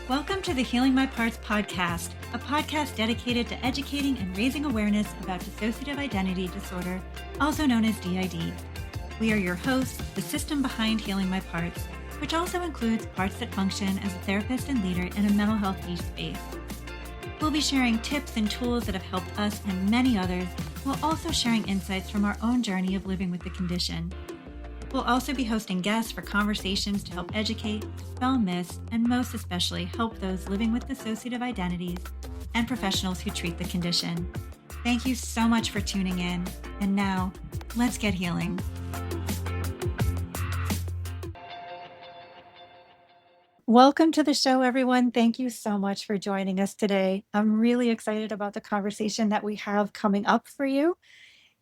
Welcome to the Healing My Parts podcast, a podcast dedicated to educating and raising awareness about dissociative identity disorder, also known as DID. We are your hosts, the system behind Healing My Parts, which also includes parts that function as a therapist and leader in a mental health niche space. We'll be sharing tips and tools that have helped us and many others, while also sharing insights from our own journey of living with the condition. We'll also be hosting guests for conversations to help educate, dispel myths, and most especially help those living with dissociative identities and professionals who treat the condition. Thank you so much for tuning in. And now, let's get healing. Welcome to the show, everyone. Thank you so much for joining us today. I'm really excited about the conversation that we have coming up for you.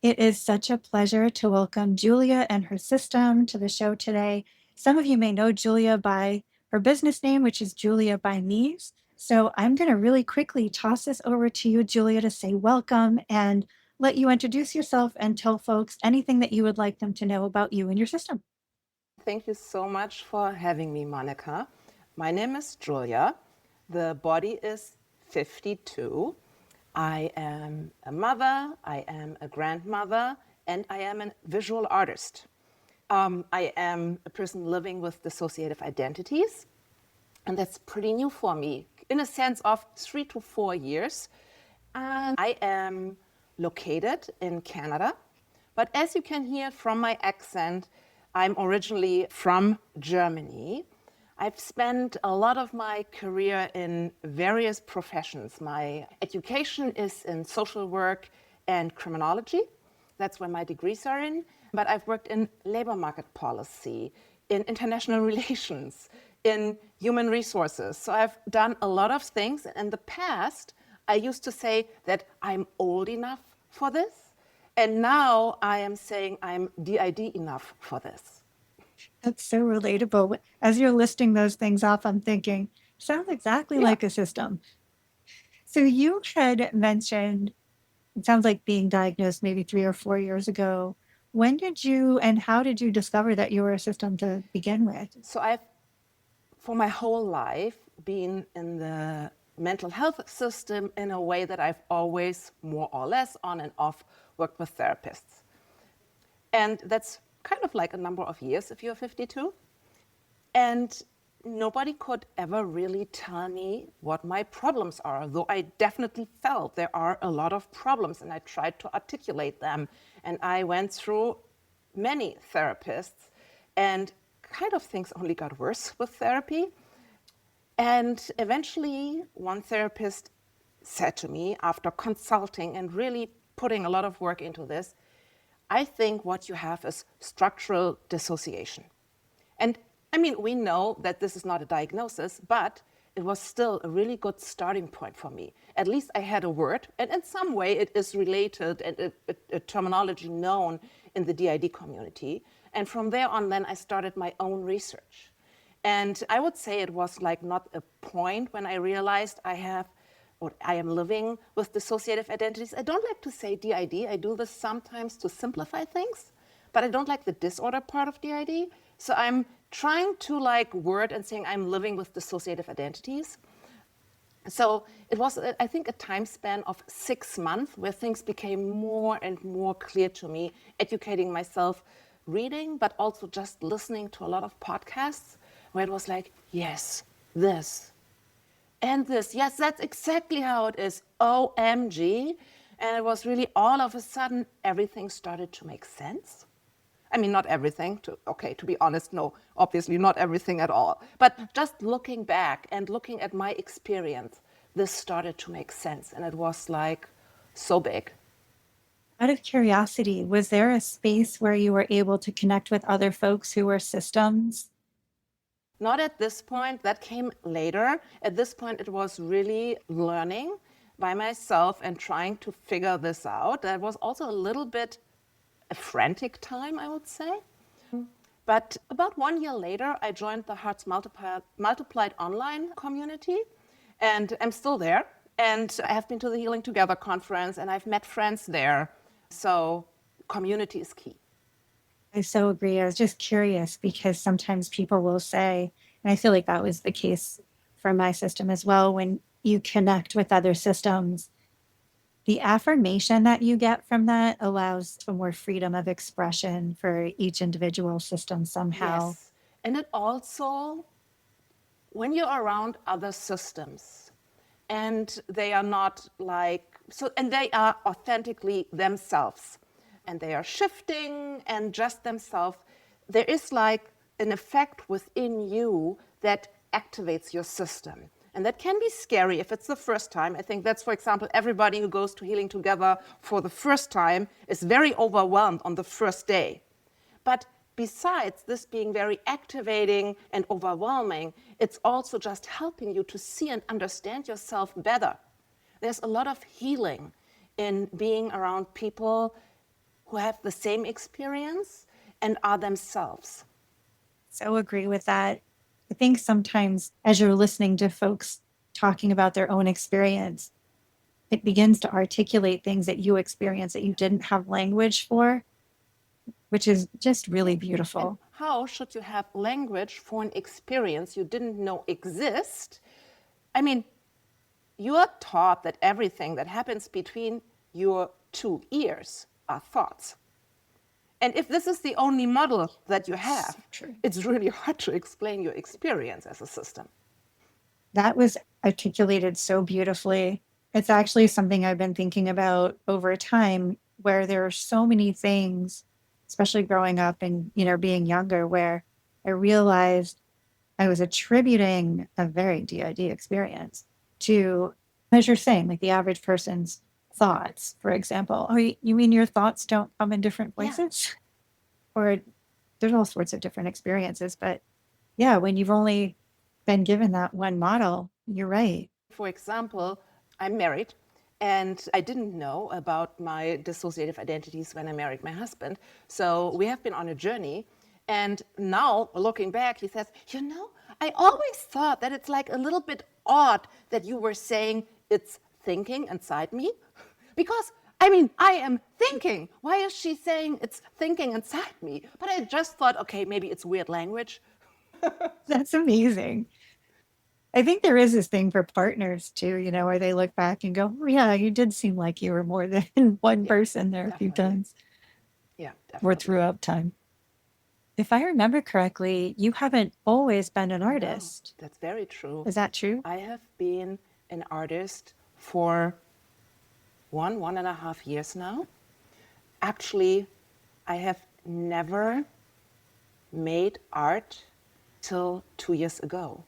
It is such a pleasure to welcome Julia and her system to the show today. Some of you may know Julia by her business name, which is Julia by Knees. So I'm going to really quickly toss this over to you, Julia, to say welcome and let you introduce yourself and tell folks anything that you would like them to know about you and your system. Thank you so much for having me, Monica. My name is Julia. The body is 52. I am a mother, I am a grandmother, and I am a visual artist. I am a person living with dissociative identities, and that's pretty new for me, in a sense of 3 to 4 years. And I am located in Canada, but as you can hear from my accent, I'm originally from Germany. I've spent a lot of my career in various professions. My education is in social work and criminology. That's where my degrees are in. But I've worked in labor market policy, in international relations, in human resources. So I've done a lot of things. In the past, I used to say that I'm old enough for this. And now I am saying I'm DID enough for this. That's so relatable. As you're listing those things off, I'm thinking, sounds exactly like a system. So you had mentioned, it sounds like being diagnosed maybe 3 or 4 years ago. When did you and how did you discover that you were a system to begin with? So I've, for my whole life, been in the mental health system in a way that I've always, more or less, on and off, worked with therapists. And that's kind of like a number of years if you're 52. And nobody could ever really tell me what my problems are, though I definitely felt there are a lot of problems and I tried to articulate them. And I went through many therapists and kind of things only got worse with therapy. And eventually one therapist said to me, after consulting and really putting a lot of work into this, I think what you have is structural dissociation. And I mean, we know that this is not a diagnosis, but it was still a really good starting point for me. At least I had a word, and in some way it is related and a terminology known in the DID community. And from there on, then I started my own research. And I would say it was like not a point when I realized I am living with dissociative identities. I don't like to say DID. I do this sometimes to simplify things, but I don't like the disorder part of DID. So I'm trying to like word and saying I'm living with dissociative identities. So it was, I think, a time span of 6 months where things became more and more clear to me, educating myself, reading, but also just listening to a lot of podcasts where it was like, yes, this. And this, yes, that's exactly how it is, OMG. And it was really all of a sudden, everything started to make sense. I mean, not everything, to be honest, no, obviously not everything at all. But just looking back and looking at my experience, this started to make sense. And it was like so big. Out of curiosity, was there a space where you were able to connect with other folks who were systems? Not at this point, that came later. At this point, it was really learning by myself and trying to figure this out. That was also a little bit a frantic time, I would say. But about 1 year later, I joined the Hearts Multiplied online community, and I'm still there. And I have been to the Healing Together conference, and I've met friends there. So community is key. I so agree. I was just curious because sometimes people will say, and I feel like that was the case from my system as well. When you connect with other systems, the affirmation that you get from that allows for more freedom of expression for each individual system somehow. Yes. And it also, when you're around other systems and they are not like, so, and they are authentically themselves and they are shifting and just themselves, there is like an effect within you that activates your system. And that can be scary if it's the first time. I think that's, for example, everybody who goes to Healing Together for the first time is very overwhelmed on the first day. But besides this being very activating and overwhelming, it's also just helping you to see and understand yourself better. There's a lot of healing in being around people who have the same experience and are themselves. So agree with that. I think sometimes as you're listening to folks talking about their own experience, it begins to articulate things that you experience that you didn't have language for, which is just really beautiful. And how should you have language for an experience you didn't know exist? I mean, you are taught that everything that happens between your two ears are thoughts. And if this is the only model that you have, it's really hard to explain your experience as a system. That was articulated so beautifully. It's actually something I've been thinking about over time, where there are so many things, especially growing up and, being younger, where I realized I was attributing a very DID experience to, as you're saying, like the average person's thoughts, for example. Oh, you mean your thoughts don't come in different places? Yeah. Or there's all sorts of different experiences. But yeah, when you've only been given that one model, you're right. For example, I'm married and I didn't know about my dissociative identities when I married my husband. So we have been on a journey. And now, looking back, he says, I always thought that it's like a little bit odd that you were saying it's thinking inside me. Because, I am thinking. Why is she saying it's thinking inside me? But I just thought, okay, maybe it's weird language. That's amazing. I think there is this thing for partners too, where they look back and go, yeah, you did seem like you were more than one person there a few times. Yeah, definitely. Or throughout time. If I remember correctly, you haven't always been an artist. No, that's very true. Is that true? I have been an artist for 1.5 years now. Actually, I have never made art till 2 years ago.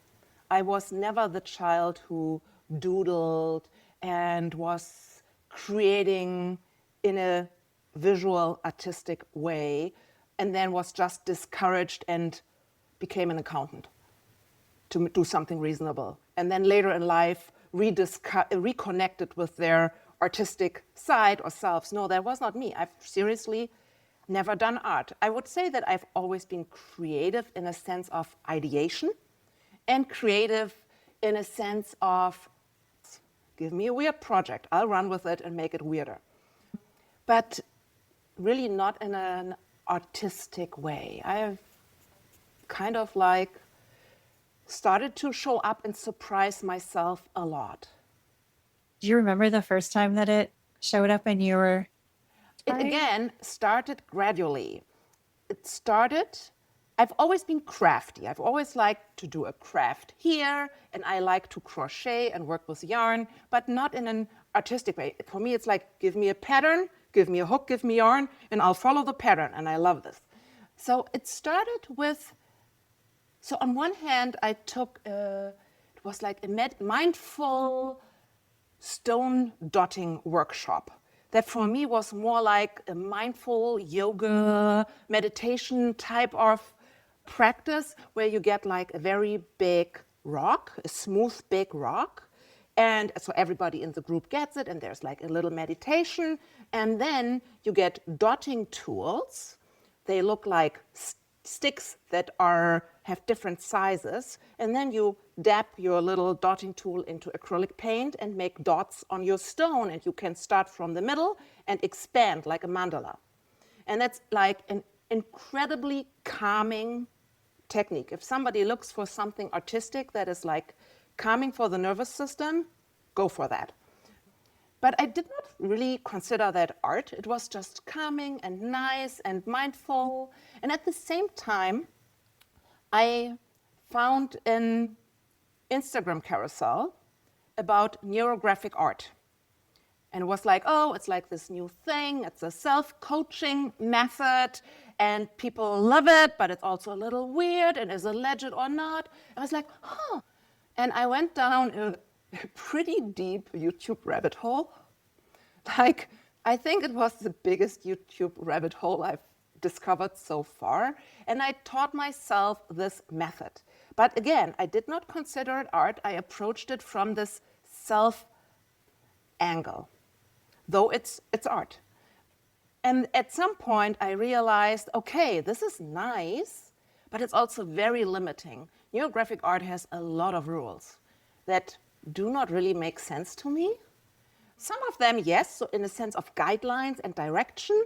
I was never the child who doodled and was creating in a visual, artistic way, and then was just discouraged and became an accountant to do something reasonable. And then later in life, reconnected with their artistic side or selves. No, that was not me. I've seriously never done art. I would say that I've always been creative in a sense of ideation and creative in a sense of, give me a weird project, I'll run with it and make it weirder. But really not in an artistic way. I have kind of like started to show up and surprise myself a lot. Do you remember the first time that it showed up and you were... It again started gradually. I've always been crafty. I've always liked to do a craft here, and I like to crochet and work with yarn, but not in an artistic way. For me, it's like, give me a pattern, give me a hook, give me yarn, and I'll follow the pattern, and I love this. So it started with, so on one hand, I took, it was like a mindful stone dotting workshop. That for me was more like a mindful yoga meditation type of practice where you get like a very big rock, a smooth big rock. And so everybody in the group gets it, and there's like a little meditation. And then you get dotting tools. They look like sticks that have different sizes, and then you dab your little dotting tool into acrylic paint and make dots on your stone, and you can start from the middle and expand like a mandala. And that's like an incredibly calming technique. If somebody looks for something artistic that is like calming for the nervous system, go for that. But I did not really consider that art. It was just calming and nice and mindful. And at the same time, I found an Instagram carousel about neurographic art. And it was like, oh, it's like this new thing. It's a self-coaching method, and people love it, but it's also a little weird, and is it legit or not? I was like, huh. And I went down a pretty deep YouTube rabbit hole. Like, I think it was the biggest YouTube rabbit hole I've discovered so far. And I taught myself this method. But again, I did not consider it art. I approached it from this self angle, though it's art. And at some point, I realized, okay, this is nice, but it's also very limiting. Neurographic art has a lot of rules that do not really make sense to me. Some of them, yes, so in a sense of guidelines and direction,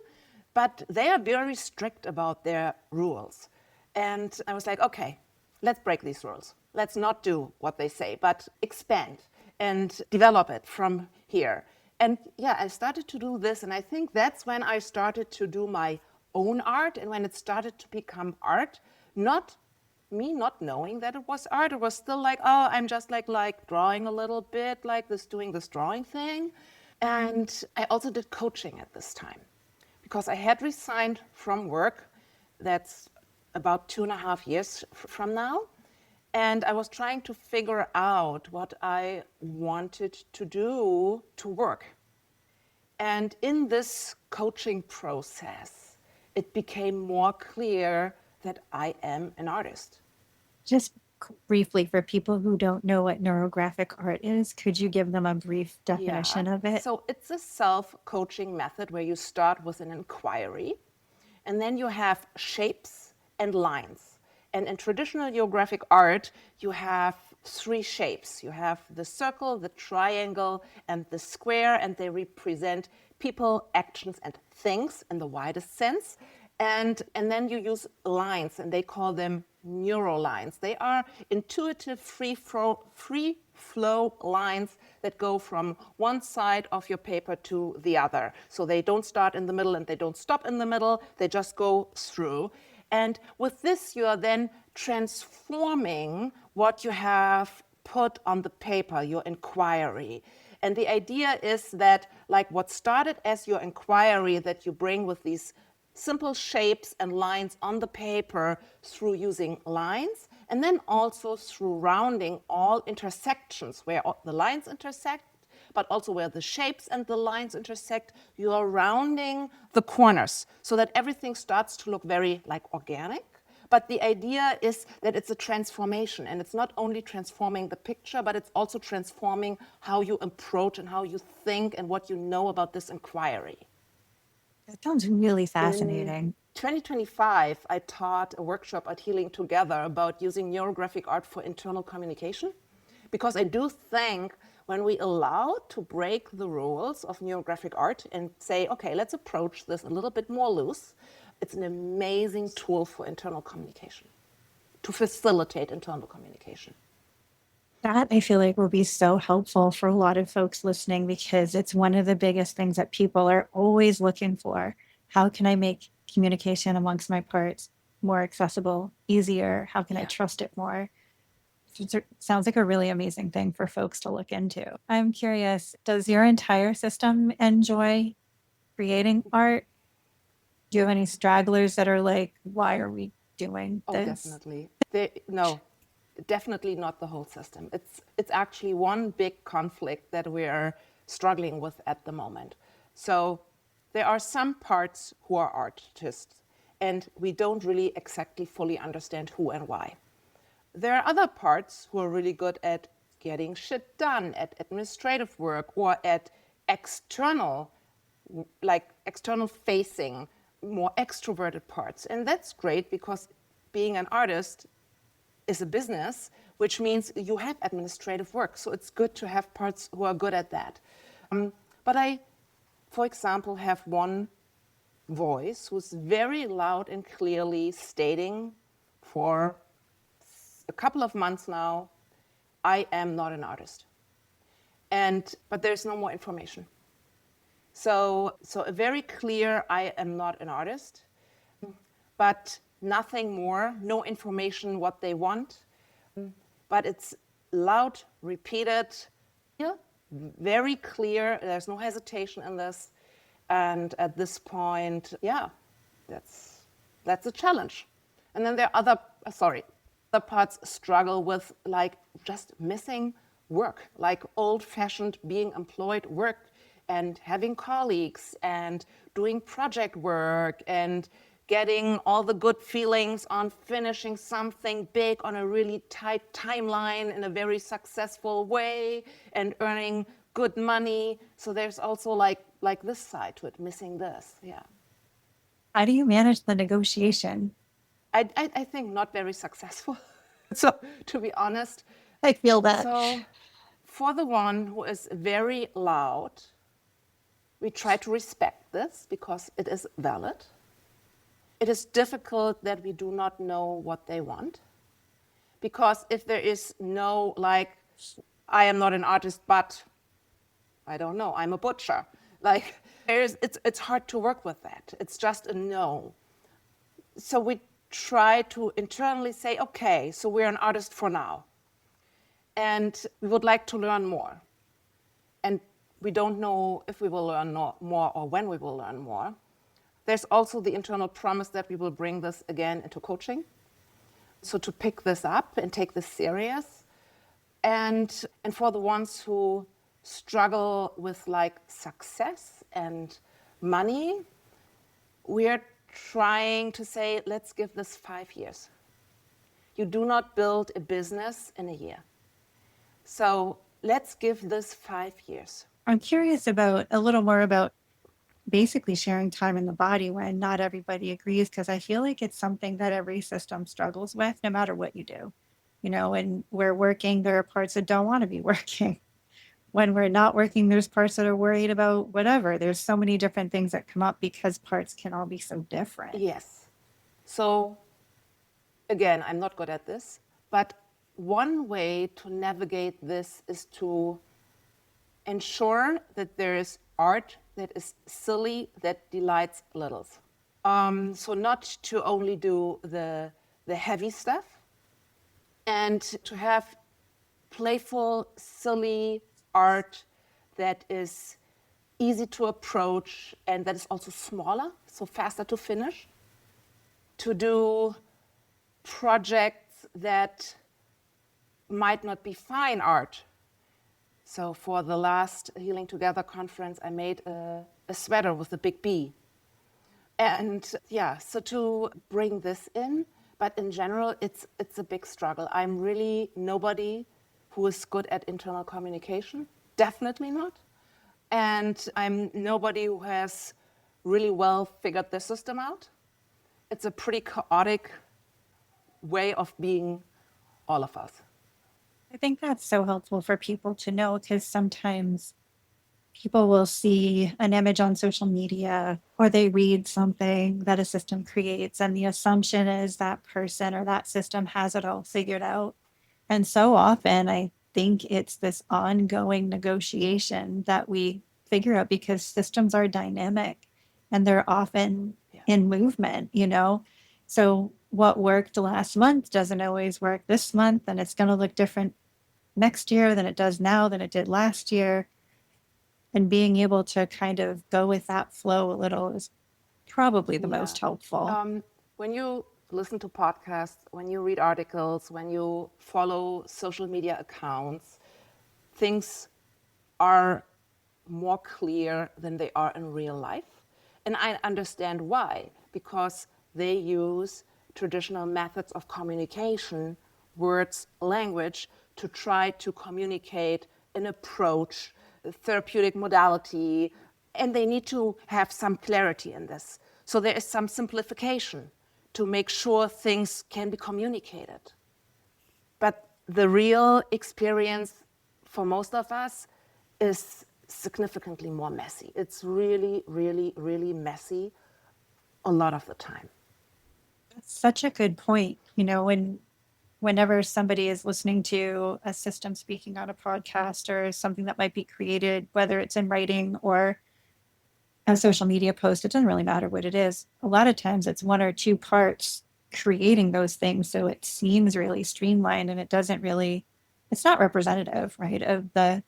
but they are very strict about their rules. And I was like, okay, let's break these rules. Let's not do what they say, but expand and develop it from here. And yeah, I started to do this, and I think that's when I started to do my own art, and when it started to become art, not me not knowing that it was art. It was still like, oh, I'm just like drawing a little bit, like this, doing this drawing thing. And I also did coaching at this time because I had resigned from work. That's about 2.5 years from now. And I was trying to figure out what I wanted to do to work. And in this coaching process, it became more clear that I am an artist. Just briefly, for people who don't know what neurographic art is, could you give them a brief definition of it? So it's a self-coaching method where you start with an inquiry, and then you have shapes and lines. And in traditional neurographic art, you have 3 shapes. You have the circle, the triangle, and the square, and they represent people, actions, and things in the widest sense. And then you use lines, and they call them neurolines. They are intuitive, free flow lines that go from one side of your paper to the other. So they don't start in the middle and they don't stop in the middle. They just go through. And with this, you are then transforming what you have put on the paper, your inquiry. And the idea is that, like, what started as your inquiry that you bring with these simple shapes and lines on the paper through using lines, and then also through rounding all intersections where the lines intersect, but also where the shapes and the lines intersect, you are rounding the corners so that everything starts to look very like organic. But the idea is that it's a transformation, and it's not only transforming the picture, but it's also transforming how you approach and how you think and what you know about this inquiry. That sounds really fascinating. In 2025, I taught a workshop at Healing Together about using neurographic art for internal communication, because I do think when we allow to break the rules of neurographic art and say, okay, let's approach this a little bit more loose, it's an amazing tool for internal communication, to facilitate internal communication. That I feel like will be so helpful for a lot of folks listening, because it's one of the biggest things that people are always looking for. How can I make communication amongst my parts more accessible, easier? How can I trust it more? It sounds like a really amazing thing for folks to look into. I'm curious, does your entire system enjoy creating art? Do you have any stragglers that are like, why are we doing this? Oh, definitely. No, definitely not the whole system. It's actually one big conflict that we are struggling with at the moment. So there are some parts who are artists, and we don't really exactly fully understand who and why. There are other parts who are really good at getting shit done, at administrative work, or at external facing, more extroverted parts. And that's great, because being an artist is a business, which means you have administrative work. So it's good to have parts who are good at that. But I, for example, have one voice who's very loud and clearly stating for a couple of months now, I am not an artist. But there's no more information. So a very clear, I am not an artist, but nothing more, no information what they want. But it's loud, repeated, very clear. There's no hesitation in this. And at this point, that's a challenge. And then there are other parts struggle with like just missing work, like old-fashioned being employed work and having colleagues and doing project work and getting all the good feelings on finishing something big on a really tight timeline in a very successful way and earning good money. So there's also like this side to it, missing this. Yeah. How do you manage the negotiation? I think not very successful. So to be honest, I feel that. So for the one who is very loud, we try to respect this because it is valid. It is difficult that we do not know what they want. Because if there is no, like, I am not an artist, but I don't know, I'm a butcher. Like, it's hard to work with that. It's just a no. So we try to internally say, okay, so we're an artist for now. And we would like to learn more. And we don't know if we will learn more or when we will learn more. There's also the internal promise that we will bring this again into coaching. So to pick this up and take this serious. And for the ones who struggle with like success and money, we're trying to say, let's give this 5 years. You do not build a business in a year. So let's give this 5 years. I'm curious about a little more about basically sharing time in the body when not everybody agrees, because I feel like it's something that every system struggles with, no matter what you do. You know, when we're working, there are parts that don't want to be working. When we're not working, there's parts that are worried about whatever. There's so many different things that come up because parts can all be so different. Yes. So again, I'm not good at this, but one way to navigate this is to ensure that there is art that is silly, that delights littles. So not to only do the heavy stuff, and to have playful, silly art that is easy to approach and that is also smaller, so faster to finish. To do projects that might not be fine art. So for the last Healing Together conference, I made a sweater with a big B. And yeah, so to bring this in, but in general, it's a big struggle. I'm really nobody who is good at internal communication, definitely not. And I'm nobody who has really well figured the system out. It's a pretty chaotic way of being, all of us. I think that's so helpful for people to know, because sometimes people will see an image on social media or they read something that a system creates, and the assumption is that person or that system has it all figured out. And so often I think it's this ongoing negotiation that we figure out, because systems are dynamic and they're often in movement, you know? So what worked last month doesn't always work this month, and it's going to look different next year than it does now than it did last year. And being able to kind of go with that flow a little is probably the most helpful. When you listen to podcasts, when you read articles, when you follow social media accounts, things are more clear than they are in real life. And I understand why, because they use traditional methods of communication, words, language, to try to communicate an approach, a therapeutic modality, and they need to have some clarity in this. So there is some simplification to make sure things can be communicated. But the real experience for most of us is significantly more messy. It's really, really, really messy a lot of the time. That's such a good point. You know, when whenever somebody is listening to a system speaking on a podcast or something that might be created, whether it's in writing or a social media post, it doesn't really matter what it is. A lot of times it's one or two parts creating those things. So it seems really streamlined and it's not representative, right, of the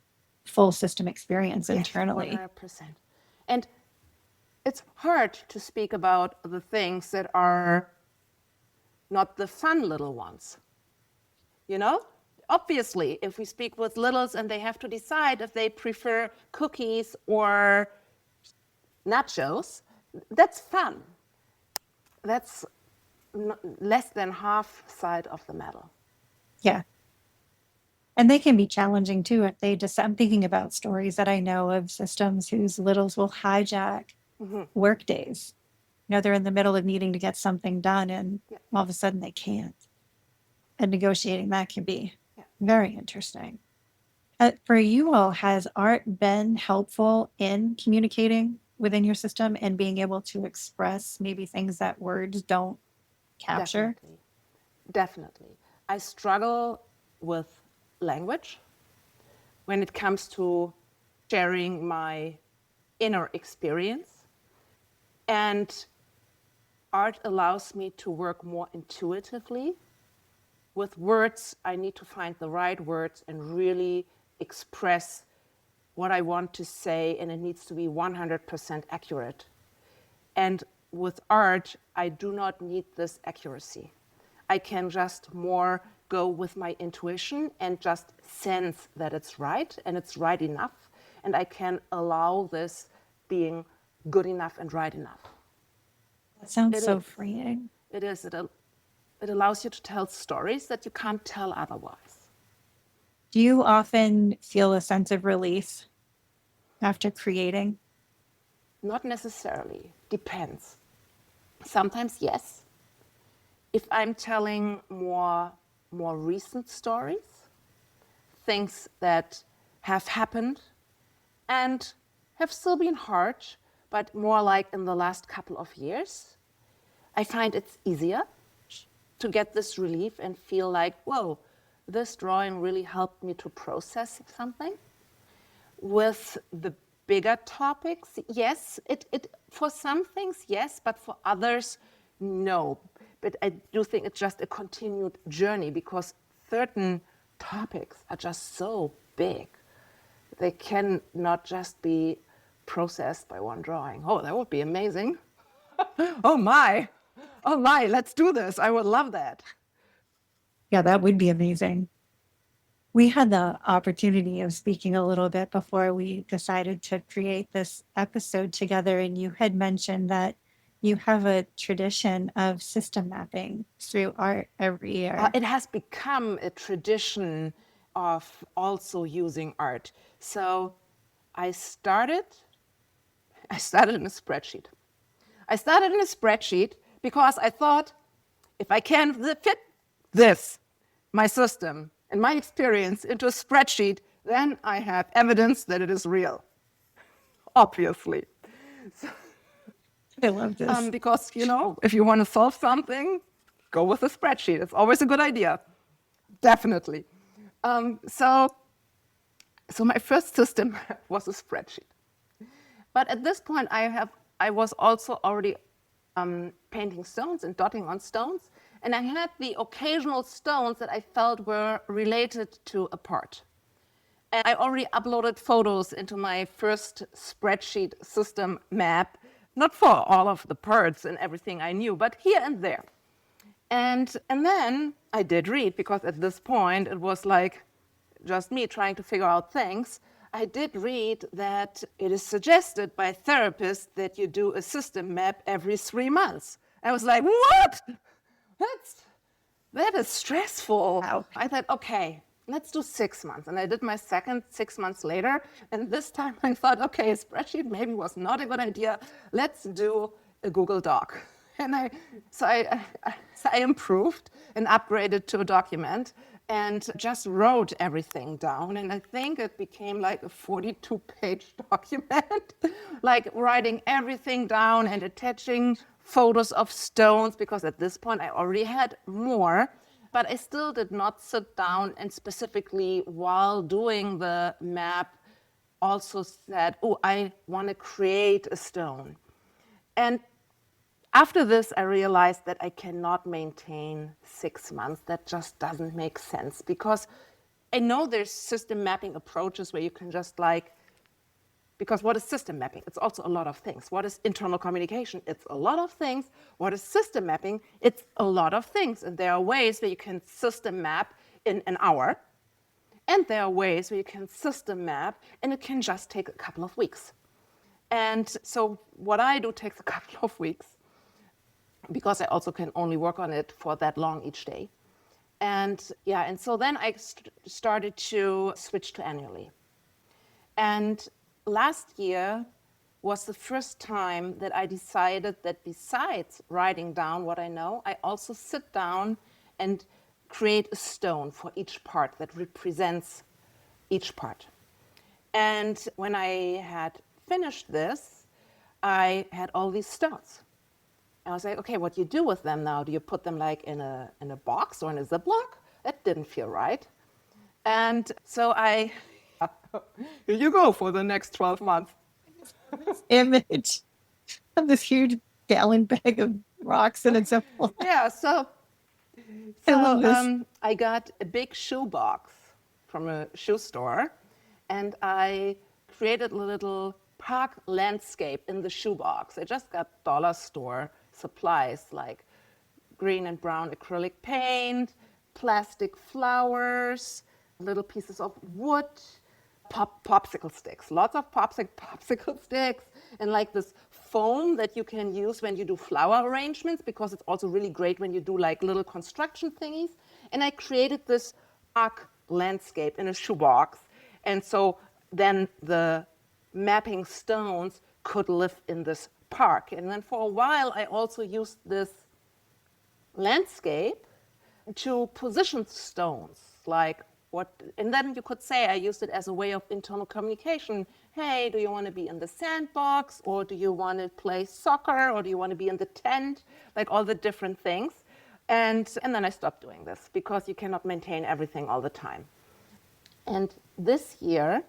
full system experience internally. 100%. And it's hard to speak about the things that are not the fun little ones. You know? Obviously, if we speak with littles and they have to decide if they prefer cookies or nachos, that's fun. That's less than half side of the medal. Yeah. And they can be challenging too. I'm thinking about stories that I know of systems whose littles will hijack work days. They're in the middle of needing to get something done and all of a sudden they can't. And negotiating that can be very interesting. For you all, has art been helpful in communicating within your system and being able to express maybe things that words don't capture? Definitely. I struggle with language when it comes to sharing my inner experience. And art allows me to work more intuitively. With words, I need to find the right words and really express what I want to say, and it needs to be 100% accurate. And with art, I do not need this accuracy. I can just more go with my intuition and just sense that it's right and it's right enough. And I can allow this being good enough and right enough. That sounds so freeing. It is. It allows you to tell stories that you can't tell otherwise. Do you often feel a sense of relief after creating? Not necessarily. Depends. Sometimes yes. If I'm telling more recent stories, things that have happened and have still been hard, but more like in the last couple of years, I find it's easier to get this relief and feel like, whoa, this drawing really helped me to process something. With the bigger topics, yes, it for some things, yes, but for others, no. But I do think it's just a continued journey because certain topics are just so big. They can not just be processed by one drawing. Oh, that would be amazing. Oh my, let's do this. I would love that. Yeah, that would be amazing. We had the opportunity of speaking a little bit before we decided to create this episode together, and you had mentioned that you have a tradition of system mapping through art every year. It has become a tradition of also using art. So I started in a spreadsheet. I started in a spreadsheet because I thought, if I can fit this, my system, and my experience into a spreadsheet, then I have evidence that it is real, obviously. So, I love this. because, if you want to solve something, go with a spreadsheet. It's always a good idea, definitely. So my first system was a spreadsheet. But at this point, I was also already painting stones and dotting on stones. And I had the occasional stones that I felt were related to a part. And I already uploaded photos into my first spreadsheet system map, not for all of the parts and everything I knew, but here and there. And then I did read, because at this point it was like just me trying to figure out things. I did read that it is suggested by therapists that you do a system map every 3 months. I was like, what? That is stressful. Wow. I thought, okay, let's do 6 months. And I did my second 6 months later. And this time I thought, okay, a spreadsheet maybe was not a good idea. Let's do a Google Doc. And so I improved and upgraded to a document and just wrote everything down. And I think it became like a 42-page document, like writing everything down and attaching photos of stones, because at this point I already had more. But I still did not sit down and specifically while doing the map also said, oh, I want to create a stone. And after this, I realized that I cannot maintain 6 months. That just doesn't make sense, because I know there's system mapping approaches where you can just because what is system mapping? It's also a lot of things. What is internal communication? It's a lot of things. What is system mapping? It's a lot of things. And there are ways where you can system map in an hour. And there are ways where you can system map and it can just take a couple of weeks. And so what I do takes a couple of weeks, because I also can only work on it for that long each day. And so then I started to switch to annually. And last year was the first time that I decided that besides writing down what I know, I also sit down and create a stone for each part that represents each part. And when I had finished this, I had all these stones. And I was like, okay, what do you do with them now? Do you put them in a box or in a Ziploc? That didn't feel right. And so here you go for the next 12 months. This image of this huge gallon bag of rocks in a Ziploc. Yeah, so I got a big shoebox from a shoe store, and I created a little park landscape in the shoebox. I just got dollar store supplies like green and brown acrylic paint, plastic flowers, little pieces of wood, popsicle sticks, lots of popsicle sticks, and this foam that you can use when you do flower arrangements, because it's also really great when you do little construction thingies. And I created this park landscape in a shoebox. And so then the mapping stones could live in this park. And then for a while, I also used this landscape to position stones, and then you could say I used it as a way of internal communication. Hey, do you want to be in the sandbox, or do you want to play soccer, or do you want to be in the tent? All the different things. And then I stopped doing this, because you cannot maintain everything all the time. And this year,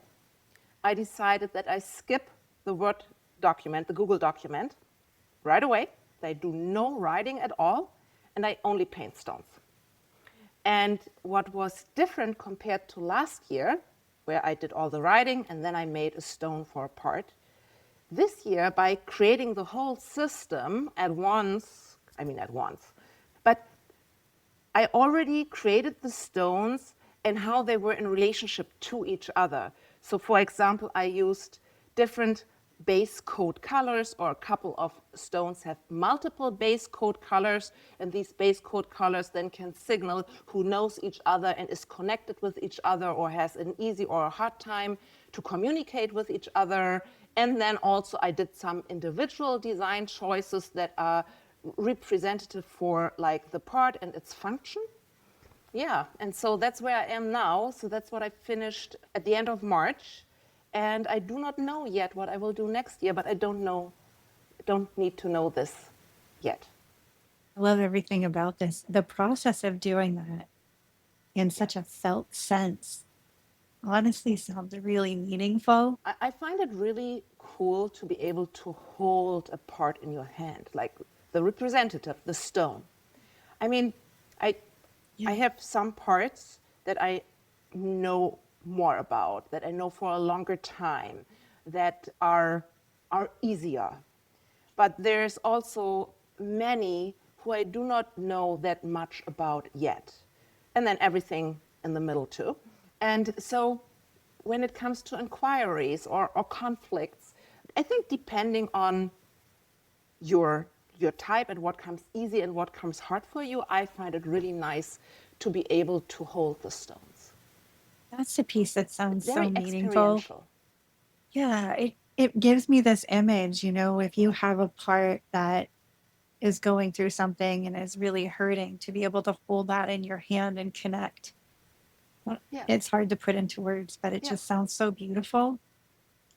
I decided that I skip the Word document, the Google document, right away. I do no writing at all, and I only paint stones. And what was different compared to last year, where I did all the writing and then I made a stone for a part, this year, by creating the whole system at once, but I already created the stones and how they were in relationship to each other. So for example, I used different base coat colors, or a couple of stones have multiple base coat colors, and these base coat colors then can signal who knows each other and is connected with each other, or has an easy or a hard time to communicate with each other. And then also I did some individual design choices that are representative for the part and its function. Yeah, and so that's where I am now. So that's what I finished at the end of March. And I do not know yet what I will do next year, but I don't need to know this yet. I love everything about this. The process of doing that in such a felt sense honestly sounds really meaningful. I find it really cool to be able to hold a part in your hand, like the representative, the stone. I have some parts that I know more about, that I know for a longer time, that are easier. But there's also many who I do not know that much about yet. And then everything in the middle too. And so when it comes to inquiries or conflicts, I think depending on your type and what comes easy and what comes hard for you, I find it really nice to be able to hold the stones. That's a piece that sounds Very so meaningful. experiential. Yeah, it gives me this image, if you have a part that is going through something and is really hurting, to be able to hold that in your hand and connect. Yeah. It's hard to put into words, but it Yeah. just sounds so beautiful.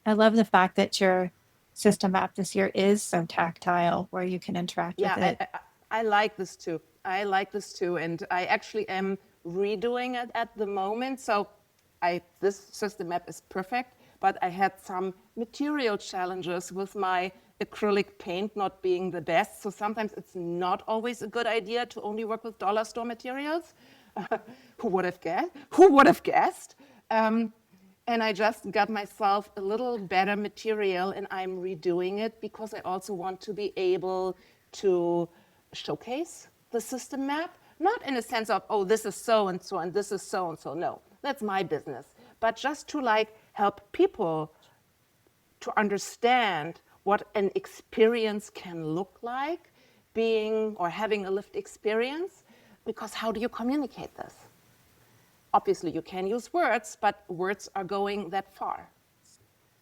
I love the fact that your system app this year is so tactile, where you can interact with it. I like this too. I like this too, and I actually am redoing it at the moment. So this system map is perfect, but I had some material challenges with my acrylic paint not being the best. So sometimes it's not always a good idea to only work with dollar store materials. Who would have guessed? Who would have guessed? And I just got myself a little better material, and I'm redoing it because I also want to be able to showcase the system map, not in a sense of, oh, this is so and so and this is so and so. No, that's my business. But just to like help people to understand what an experience can look like, being or having a lived experience, because how do you communicate this? Obviously, you can use words, but words are going that far.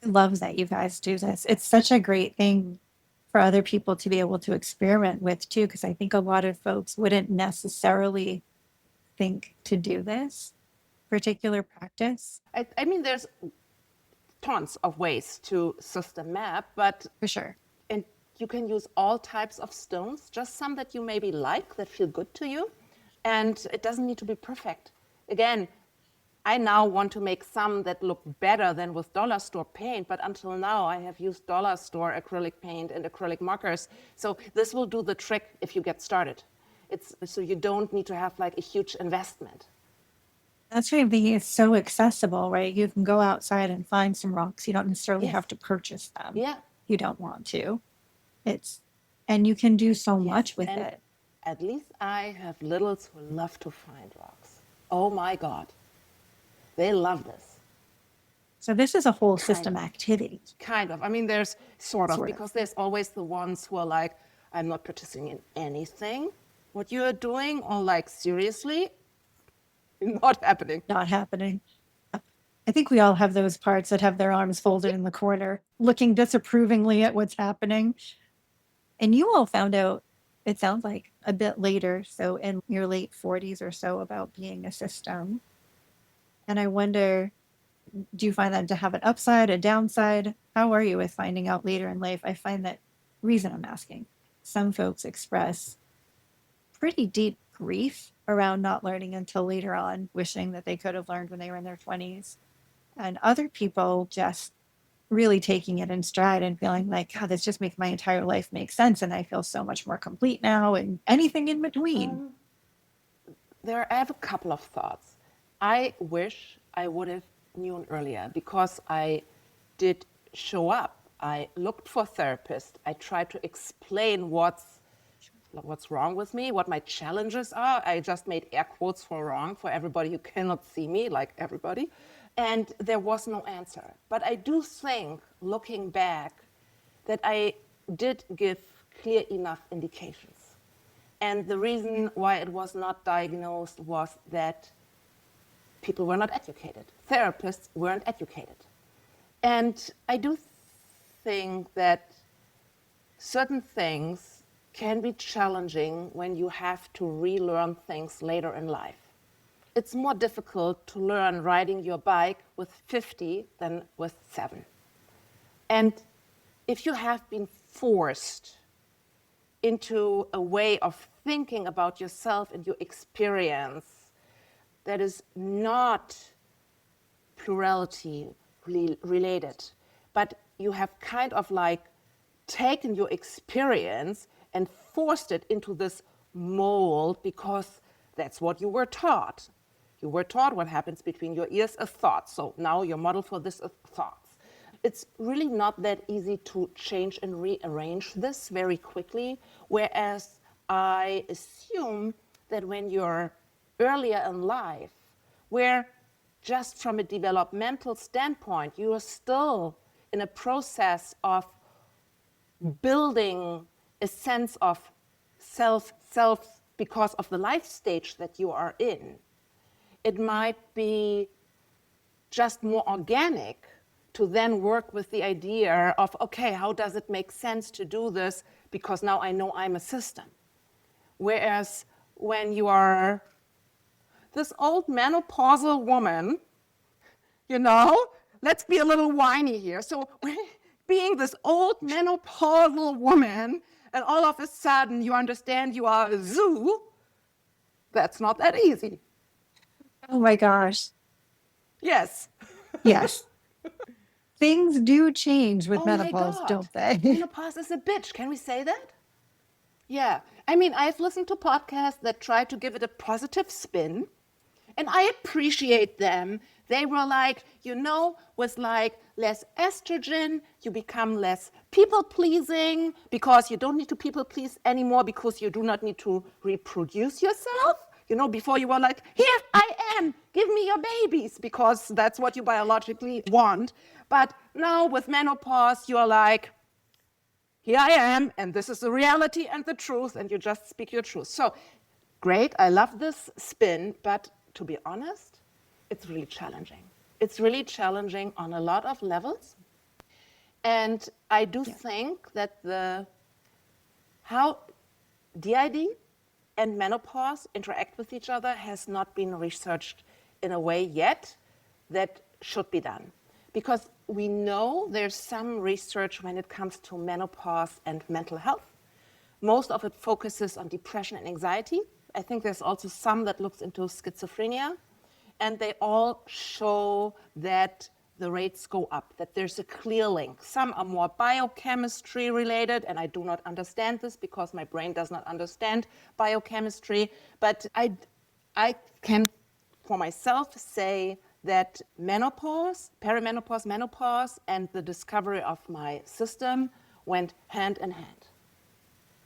I love that you guys do this. It's such a great thing for other people to be able to experiment with too, because I think a lot of folks wouldn't necessarily think to do this particular practice. I mean, there's tons of ways to system map, but For sure. and you can use all types of stones, just some that you maybe like, that feel good to you, and it doesn't need to be perfect. Again, I now want to make some that look better than with dollar store paint, but until now I have used dollar store acrylic paint and acrylic markers. So this will do the trick if you get started. So you don't need to have like a huge investment. That's why it's so accessible, right? You can go outside and find some rocks. You don't necessarily Yes. have to purchase them. Yeah. You don't want to. And you can do so much with and it. At least I have littles who love to find rocks. Oh my God. They love this. So this is a whole system activity. Kind of. I mean, there's sort of, Sort of. because there's always the ones who are like, I'm not participating in anything. What you're doing, or like, seriously, not happening. Not happening. I think we all have those parts that have their arms folded in the corner, looking disapprovingly at what's happening. And you all found out, it sounds like, a bit later, so in your late 40s or so, about being a system. And I wonder, do you find that to have an upside, a downside? How are you with finding out later in life? I find that, reason I'm asking, some folks express pretty deep grief around not learning until later on, wishing that they could have learned when they were in their 20s. And other people just really taking it in stride and feeling like, God, this just makes my entire life make sense. And I feel so much more complete now, and anything in between. I have a couple of thoughts. I wish I would have known earlier, because I did show up. I looked for therapists. I tried to explain what's wrong with me, what my challenges are. I just made air quotes for wrong for everybody who cannot see me, like everybody. And there was no answer. But I do think, looking back, that I did give clear enough indications. And the reason why it was not diagnosed was that people were not educated. Therapists weren't educated. And I do think that certain things can be challenging when you have to relearn things later in life. It's more difficult to learn riding your bike with 50 than with 7. And if you have been forced into a way of thinking about yourself and your experience that is not plurality related, but you have kind of like taken your experience and forced it into this mold because that's what you were taught. You were taught what happens between your ears is thoughts. So now your model for this is thoughts. It's really not that easy to change and rearrange this very quickly, whereas I assume that when you're earlier in life, where just from a developmental standpoint, you are still in a process of building a sense of self because of the life stage that you are in. It might be just more organic to then work with the idea of, okay, how does it make sense to do this? Because now I know I'm a system. Whereas when you are this old menopausal woman, you know, let's be a little whiny here. So being this old menopausal woman, and all of a sudden you understand you are a zoo, That's not that easy. Oh my gosh. Yes. Yes. Things do change with Oh my menopause, God. don't they? Menopause is a bitch. Can we say that? Yeah. I mean, I've listened to podcasts that try to give it a positive spin, and I appreciate them. They were like, with like less estrogen, you become less people pleasing because you don't need to people please anymore because you do not need to reproduce yourself. Before you were like, here I am, give me your babies, because that's what you biologically want. But now with menopause, you're like, here I am, and this is the reality and the truth, and you just speak your truth. So great, I love this spin, but to be honest, it's really challenging. It's really challenging on a lot of levels. And I do think that how DID and menopause interact with each other has not been researched in a way yet that should be done. Because we know there's some research when it comes to menopause and mental health. Most of it focuses on depression and anxiety. I think there's also some that looks into schizophrenia. And they all show that the rates go up, that there's a clear link. Some are more biochemistry related, and I do not understand this because my brain does not understand biochemistry. But I can, for myself, say that menopause, perimenopause, menopause, and the discovery of my system went hand in hand.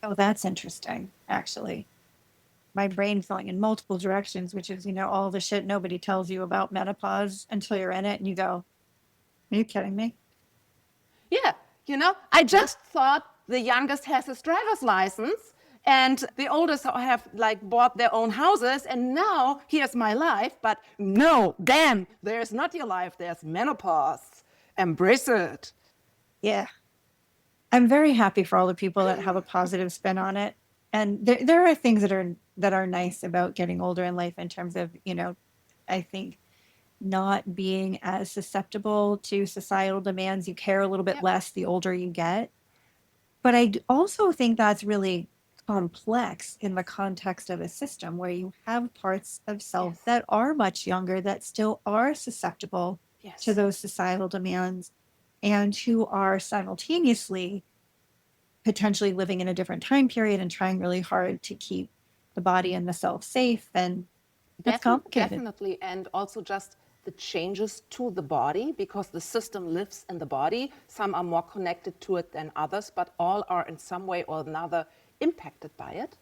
Oh, that's interesting, actually. My brain's going in multiple directions, which is, all the shit nobody tells you about menopause until you're in it and you go, are you kidding me? Yeah, I just thought the youngest has his driver's license and the oldest have bought their own houses, and now here's my life. But no, damn, there's not your life, there's menopause. Embrace it. Yeah. I'm very happy for all the people that have a positive spin on it. And there are things that are nice about getting older in life in terms of, I think not being as susceptible to societal demands. You care a little bit less the older you get. But I also think that's really complex in the context of a system where you have parts of self that are much younger that still are susceptible to those societal demands and who are simultaneously potentially living in a different time period and trying really hard to keep the body and the self safe. And that's complicated. Definitely. And also just the changes to the body, because the system lives in the body. Some are more connected to it than others, but all are in some way or another impacted by it.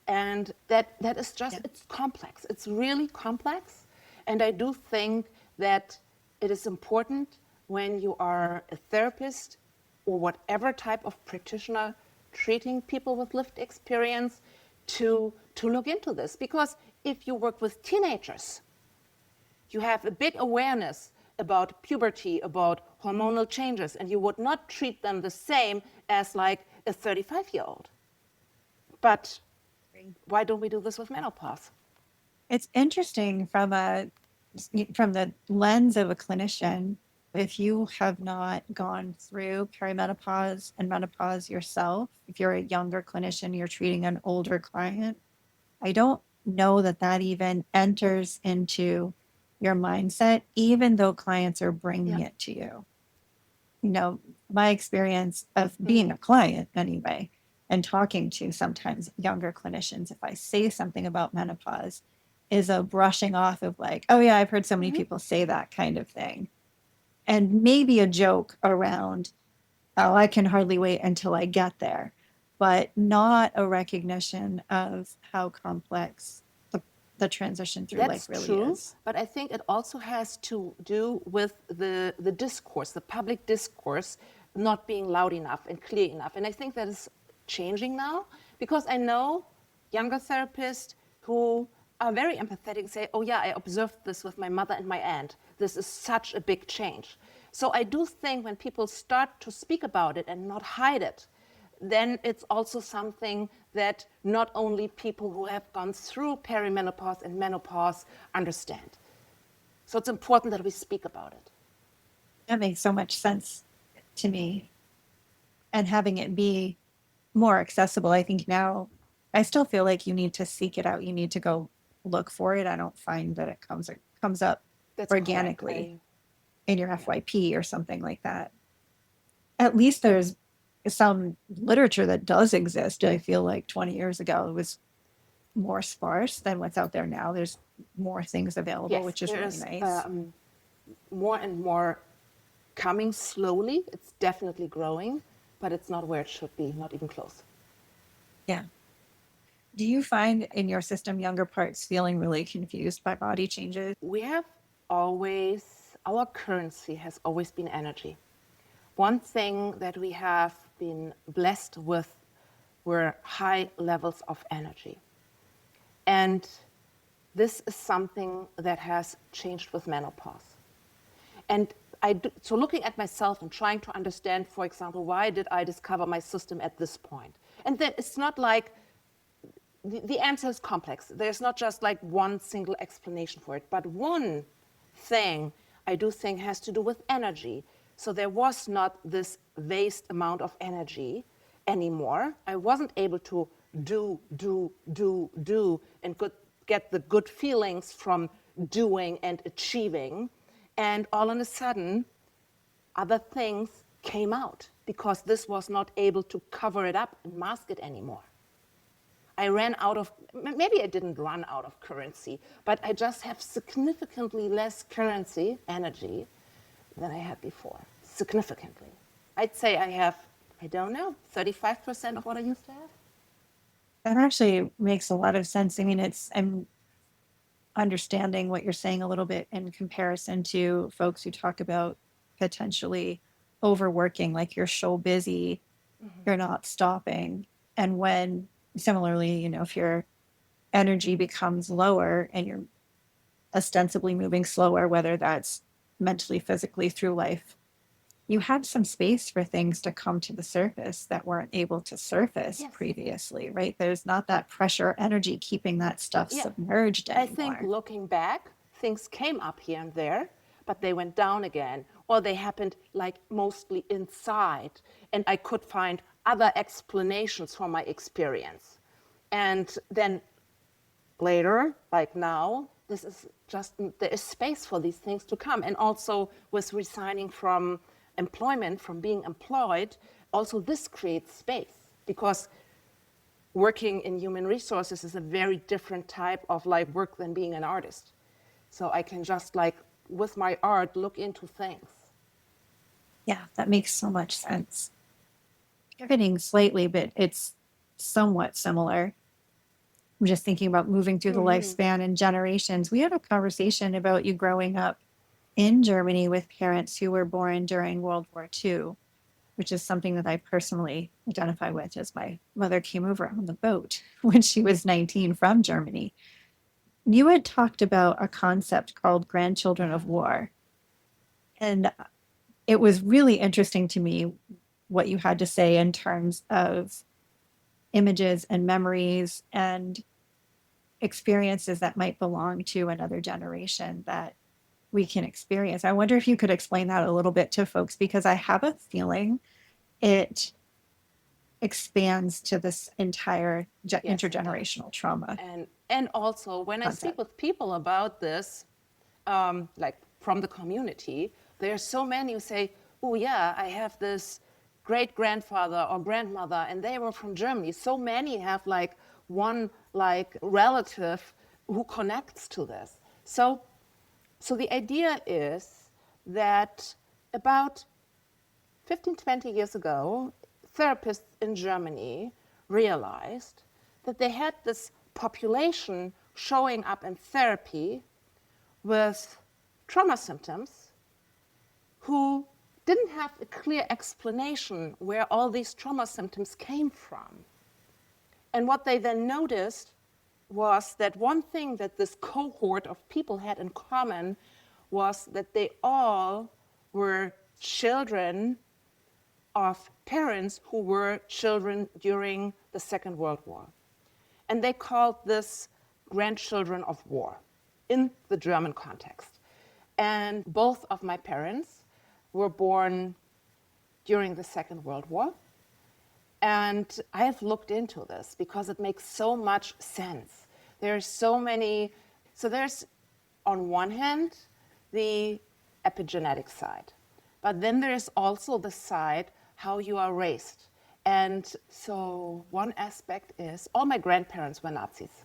And that is just, it's complex. It's really complex. And I do think that it is important when you are a therapist or whatever type of practitioner treating people with lived experience to look into this. Because if you work with teenagers, you have a big awareness about puberty, about hormonal changes, and you would not treat them the same as like a 35-year-old. But why don't we do this with menopause? It's interesting from the lens of a clinician. If you have not gone through perimenopause and menopause yourself, if you're a younger clinician, you're treating an older client, I don't know that even enters into your mindset, even though clients are bringing it to you. My experience of being a client anyway, and talking to sometimes younger clinicians, if I say something about menopause, is a brushing off of like, oh yeah, I've heard so many people say that kind of thing. And maybe a joke around, oh, I can hardly wait until I get there, but not a recognition of how complex the transition through life really is. But I think it also has to do with the discourse, the public discourse not being loud enough and clear enough. And I think that is changing now, because I know younger therapists who are very empathetic, say, oh yeah, I observed this with my mother and my aunt. This is such a big change. So I do think when people start to speak about it and not hide it, then it's also something that not only people who have gone through perimenopause and menopause understand. So it's important that we speak about it. That makes so much sense to me. And having it be more accessible, I think now, I still feel like you need to seek it out. You need to go look for it, I don't find that it comes up That's organically correct. in your FYP or something like that. At least there's some literature that does exist. I feel like 20 years ago it was more sparse than what's out there now. There's more things available, Yes, which is really there's nice. more and more coming slowly. It's definitely growing, but it's not where it should be, not even close. Yeah. Do you find in your system younger parts feeling really confused by body changes? We have always, our currency has always been energy. One thing that we have been blessed with were high levels of energy. And this is something that has changed with menopause. And so looking at myself and trying to understand, for example, why did I discover my system at this point? And then it's not like, the answer is complex. There's not just like one single explanation for it, but one thing I do think has to do with energy. So there was not this vast amount of energy anymore. I wasn't able to do, and get the good feelings from doing and achieving. And all of a sudden, other things came out because this was not able to cover it up and mask it anymore. I ran out of, maybe I didn't run out of currency, but I just have significantly less currency, energy, than I had before. Significantly. I'd say I have, I don't know, 35% of what I used to have. That actually makes a lot of sense. I mean, I'm understanding what you're saying a little bit in comparison to folks who talk about potentially overworking, like you're so busy, you're not stopping. And when similarly, if your energy becomes lower and you're ostensibly moving slower, whether that's mentally, physically through life, you have some space for things to come to the surface that weren't able to surface Yes. previously, right? There's not that pressure energy keeping that stuff Yeah. submerged anymore. I think looking back, things came up here and there, but they went down again, or they happened like mostly inside, and I could find other explanations for my experience. And then later, like now, this is just, there is space for these things to come. And also with resigning from employment, from being employed, also this creates space because working in human resources is a very different type of like work than being an artist. So I can just like, with my art, look into things. Yeah, that makes so much sense. Pivoting slightly, but it's somewhat similar. I'm just thinking about moving through the lifespan and generations. We had a conversation about you growing up in Germany with parents who were born during World War II, which is something that I personally identify with, as my mother came over on the boat when she was 19 from Germany. You had talked about a concept called grandchildren of war. And it was really interesting to me what you had to say in terms of images and memories and experiences that might belong to another generation that we can experience. I wonder if you could explain that a little bit to folks, because I have a feeling it expands to this entire intergenerational trauma. And also when I speak with people about this, like from the community, there are so many who say, oh yeah, I have this great grandfather or grandmother and they were from Germany. So many have like one like relative who connects to this. So the idea is that about 15, 20 years ago, therapists in Germany realized that they had this population showing up in therapy with trauma symptoms who didn't have a clear explanation where all these trauma symptoms came from. And what they then noticed was that one thing that this cohort of people had in common was that they all were children of parents who were children during the Second World War. And they called this grandchildren of war in the German context. And both of my parents were born during the Second World War. And I have looked into this because it makes so much sense There's so many. So there's, on one hand, the epigenetic side, but then there's also the side how you are raised. And so one aspect is all my grandparents were Nazis.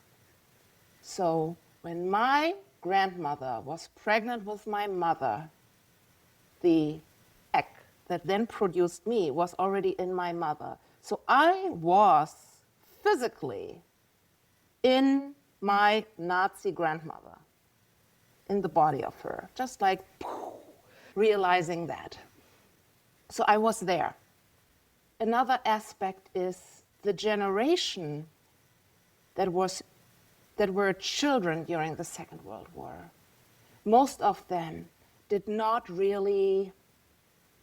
So when my grandmother was pregnant with my mother, the egg that then produced me was already in my mother. So I was physically in my Nazi grandmother, in the body of her, just like realizing that. So I was there. Another aspect is the generation that were children during the Second World War. Most of them did not really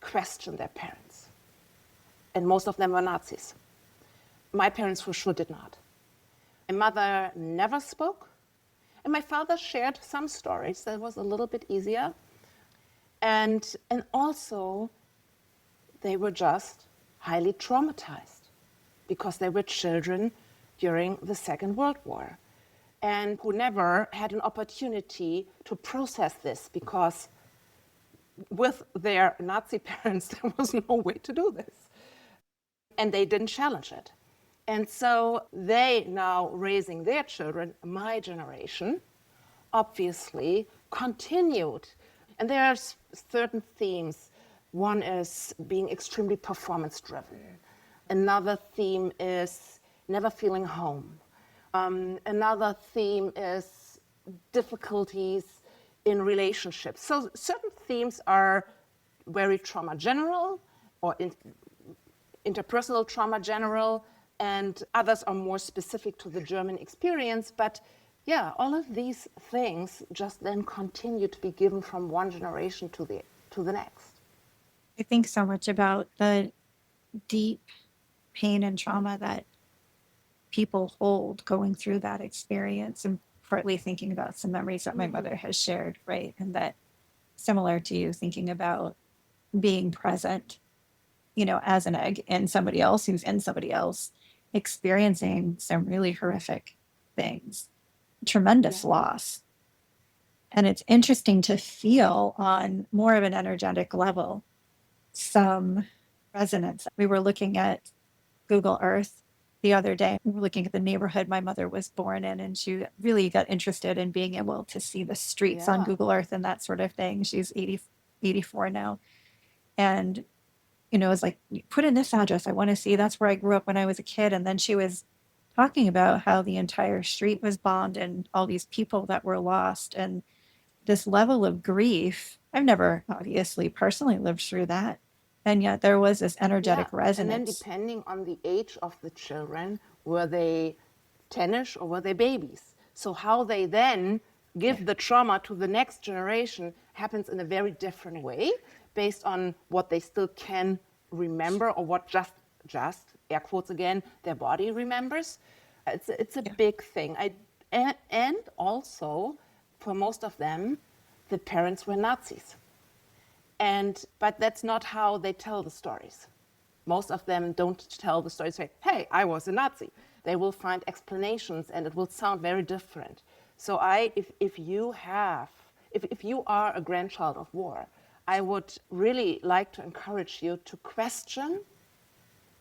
question their parents. And most of them were Nazis. My parents for sure did not. My mother never spoke. And my father shared some stories that was a little bit easier. And also, they were just highly traumatized because they were children during the Second World War and who never had an opportunity to process this because with their Nazi parents, there was no way to do this. And they didn't challenge it. And so they now raising their children, my generation, obviously continued. And there are certain themes. One is being extremely performance driven. Another theme is never feeling home. Another theme is difficulties in relationships. So certain themes are very trauma general or interpersonal trauma general, and others are more specific to the German experience. But yeah, all of these things just then continue to be given from one generation to the next. I think so much about the deep pain and trauma that people hold going through that experience, and partly thinking about some memories that my mother has shared, right? And that, similar to you, thinking about being present, as an egg in somebody else who's in somebody else, experiencing some really horrific things, tremendous loss. And it's interesting to feel on more of an energetic level some resonance. We were looking at Google Earth the other day. We were looking at the neighborhood my mother was born in, and she really got interested in being able to see the streets on Google Earth and that sort of thing. She's 84 now. And, it was like, put in this address. I want to see. That's where I grew up when I was a kid. And then she was talking about how the entire street was bombed and all these people that were lost, and this level of grief. I've never obviously personally lived through that. And yet there was this energetic resonance. And then depending on the age of the children, were they 10ish or were they babies? So how they then give the trauma to the next generation happens in a very different way based on what they still can remember or what just air quotes again, their body remembers. It's a big thing. And also, for most of them, the parents were Nazis. But that's not how they tell the stories. Most of them don't tell the story, say, hey, I was a Nazi. They will find explanations and it will sound very different. So if you are a grandchild of war, I would really like to encourage you to question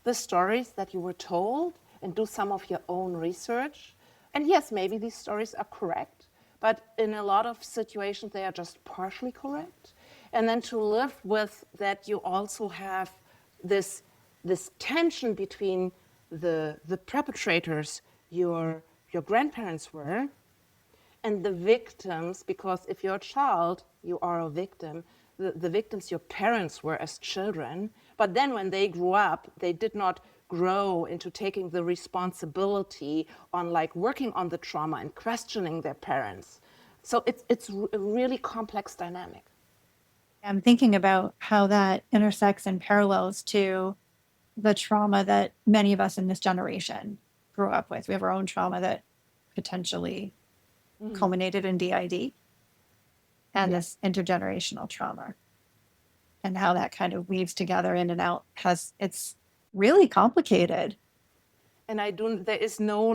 the stories that you were told and do some of your own research. And yes, maybe these stories are correct, but in a lot of situations, they are just partially correct. And then to live with that, you also have this tension between the perpetrators, your grandparents were, and the victims, because if you're a child, you are a victim. The victims your parents were as children, but then when they grew up, they did not grow into taking the responsibility on working on the trauma and questioning their parents. So it's a really complex dynamic. I'm thinking about how that intersects and parallels to the trauma that many of us in this generation grew up with. We have our own trauma that potentially culminated in DID and this intergenerational trauma, and how that kind of weaves together in and out. It's really complicated. And there is no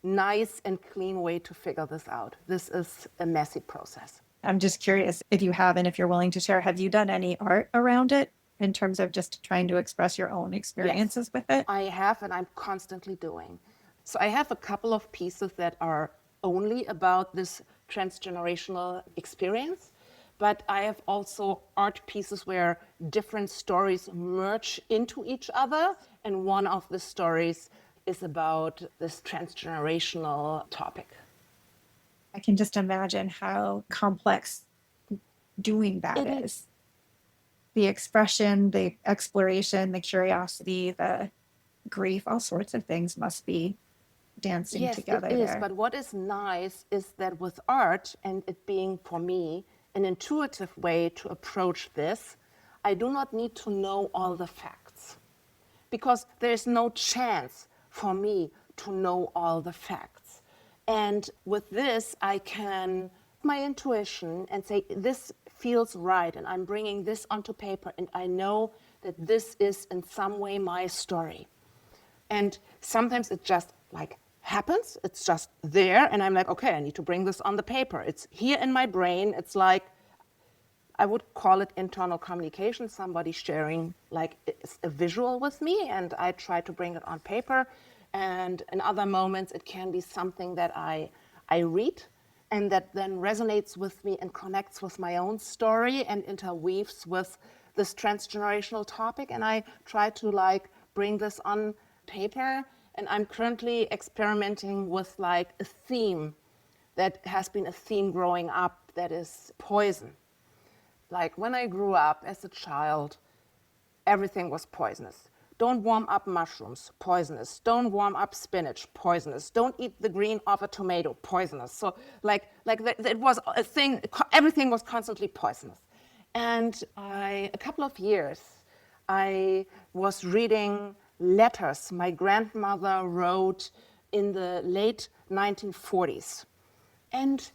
nice and clean way to figure this out. This is a messy process. I'm just curious if you have, and if you're willing to share, have you done any art around it in terms of just trying to express your own experiences with it? I have, and I'm constantly doing. So I have a couple of pieces that are only about this transgenerational experience, but I have also art pieces where different stories merge into each other, and one of the stories is about this transgenerational topic. I can just imagine how complex doing that is. The expression, the exploration, the curiosity, the grief, all sorts of things must be dancing together it is. there. But what is nice is that with art, and it being for me an intuitive way to approach this, I do not need to know all the facts, because there's no chance for me to know all the facts. And with this, I can my intuition and say, this feels right, and I'm bringing this onto paper, and I know that this is in some way my story. And sometimes it just like happens, it's just there, and I'm like, okay, I need to bring this on the paper. It's here in my brain. It's like, I would call it internal communication, somebody sharing like a visual with me, and I try to bring it on paper. And in other moments, it can be something that I read, and that then resonates with me and connects with my own story and interweaves with this transgenerational topic. And I try to like bring this on paper. And I'm currently experimenting with like a theme that has been a theme growing up, that is poison. Like when I grew up as a child, everything was poisonous. Don't warm up mushrooms, poisonous. Don't warm up spinach, poisonous. Don't eat the green of a tomato, poisonous. So it was a thing, everything was constantly poisonous. And a couple of years, I was reading letters my grandmother wrote in the late 1940s. And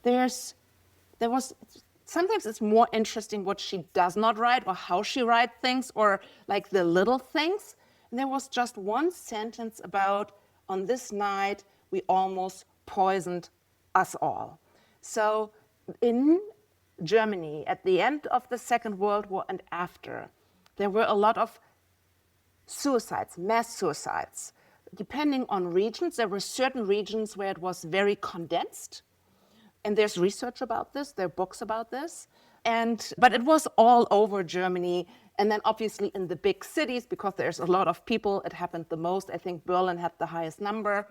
there was, sometimes it's more interesting what she does not write or how she writes things or like the little things. And there was just one sentence about, on this night, we almost poisoned us all. So in Germany, at the end of the Second World War and after, there were a lot of suicides, mass suicides. Depending on regions, there were certain regions where it was very condensed. And there's research about this, there are books about this. But it was all over Germany. And then obviously in the big cities, because there's a lot of people, it happened the most. I think Berlin had the highest number.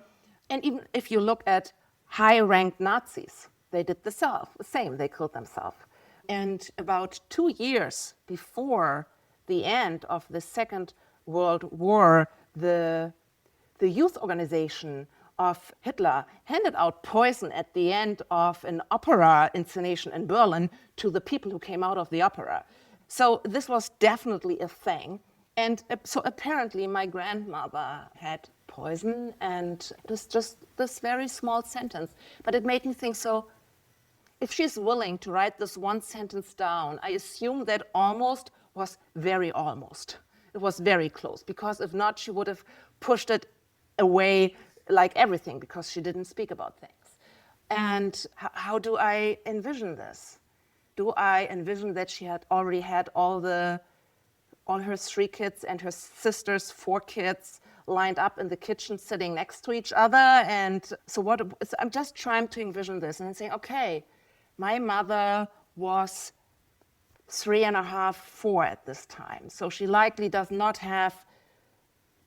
And even if you look at high-ranked Nazis, they did the same, they killed themselves. And about 2 years before the end of the Second World War, the youth organization of Hitler handed out poison at the end of an opera installation in Berlin to the people who came out of the opera. So this was definitely a thing. And so apparently my grandmother had poison, and it was just this very small sentence. But it made me think, so if she's willing to write this one sentence down, I assume that almost was very almost. It was very close, because if not, she would have pushed it away like everything, because she didn't speak about things. And how do I envision this? Do I envision that she had already had all her 3 kids and her sister's 4 kids lined up in the kitchen, sitting next to each other? And so I'm just trying to envision this and saying, okay, my mother was 3.5, 4 at this time. So she likely does not have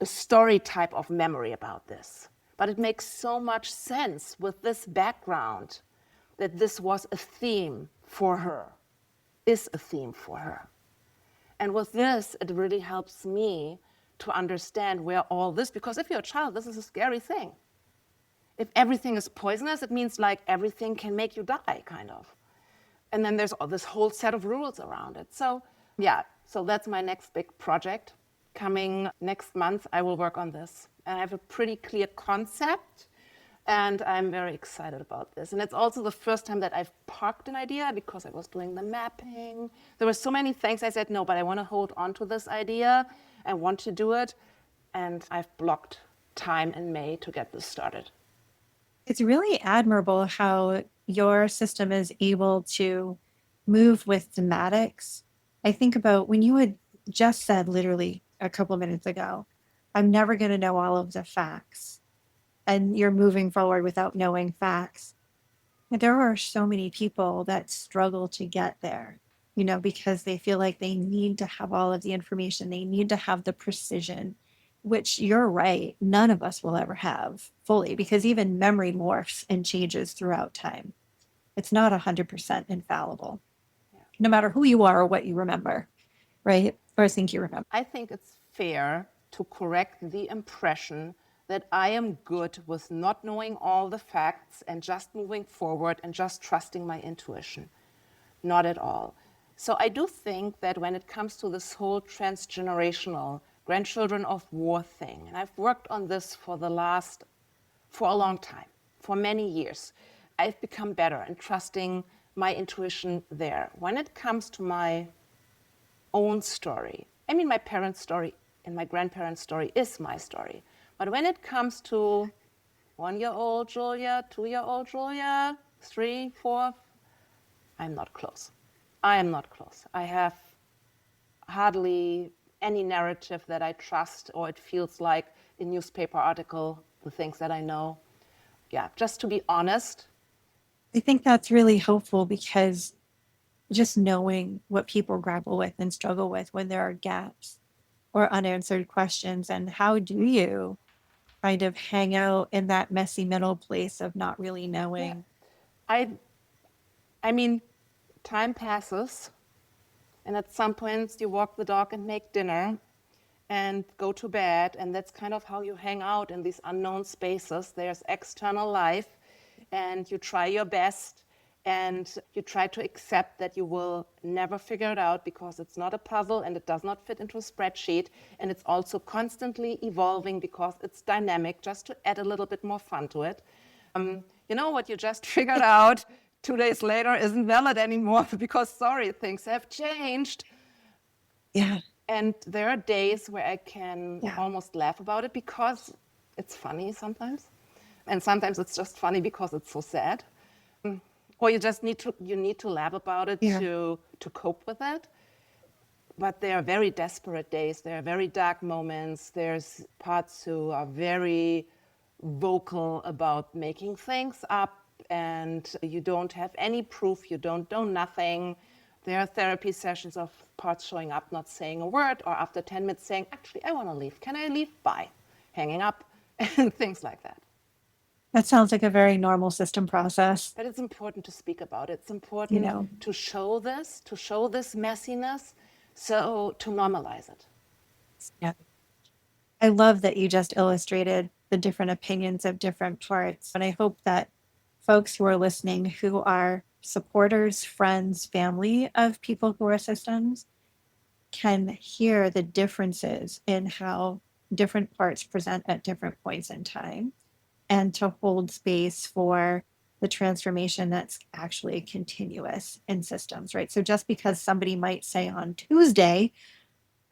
a story type of memory about this. But it makes so much sense with this background that this was a theme for her, is a theme for her. And with this, it really helps me to understand where all this, because if you're a child, this is a scary thing. If everything is poisonous, it means like everything can make you die, kind of. And then there's this whole set of rules around it. So yeah, so that's my next big project. Coming next month, I will work on this. And I have a pretty clear concept, and I'm very excited about this. And it's also the first time that I've parked an idea, because I was doing the mapping. There were so many things I said, no, but I want to hold on to this idea. I want to do it. And I've blocked time in May to get this started. It's really admirable how your system is able to move with thematics. I think about when you had just said literally a couple minutes ago, I'm never going to know all of the facts. And you're moving forward without knowing facts. There are so many people that struggle to get there, because they feel like they need to have all of the information. They need to have the precision, which you're right. None of us will ever have fully because even memory morphs and changes throughout time. It's not 100% infallible, no matter who you are or what you remember, right? Or think you remember. I think it's fair to correct the impression that I am good with not knowing all the facts and just moving forward and just trusting my intuition. Not at all. So I do think that when it comes to this whole transgenerational grandchildren of war thing, and I've worked on this for a long time, for many years, I've become better in trusting my intuition there. When it comes to my own story, I mean, my parents' story and my grandparents' story is my story. But when it comes to 1-year-old Julia, 2-year-old Julia, 3, 4, I'm not close. I am not close. I have hardly any narrative that I trust, or it feels like a newspaper article, the things that I know. Yeah, just to be honest. I think that's really helpful because just knowing what people grapple with and struggle with when there are gaps or unanswered questions, and how do you kind of hang out in that messy middle place of not really knowing. I mean, time passes, and at some points you walk the dog and make dinner and go to bed, and that's kind of how you hang out in these unknown spaces. There's external life, and you try your best, and you try to accept that you will never figure it out because it's not a puzzle and it does not fit into a spreadsheet, and it's also constantly evolving because it's dynamic, just to add a little bit more fun to it. What you just figured out 2 days later isn't valid anymore because, sorry, things have changed. Yeah. And there are days where I can almost laugh about it because it's funny sometimes. And sometimes it's just funny because it's so sad. Or you just need to laugh about it to cope with it. But there are very desperate days. There are very dark moments. There's parts who are very vocal about making things up, and you don't have any proof. You don't know nothing. There are therapy sessions of parts showing up, not saying a word, or after 10 minutes saying, actually, I want to leave. Can I leave? Bye. Hanging up, and things like that. That sounds like a very normal system process. But it's important to speak about it. It's important to show this messiness, so to normalize it. Yeah. I love that you just illustrated the different opinions of different parts. And I hope that folks who are listening, who are supporters, friends, family of people who are systems, can hear the differences in how different parts present at different points in time, and to hold space for the transformation that's actually continuous in systems, right? So just because somebody might say on Tuesday,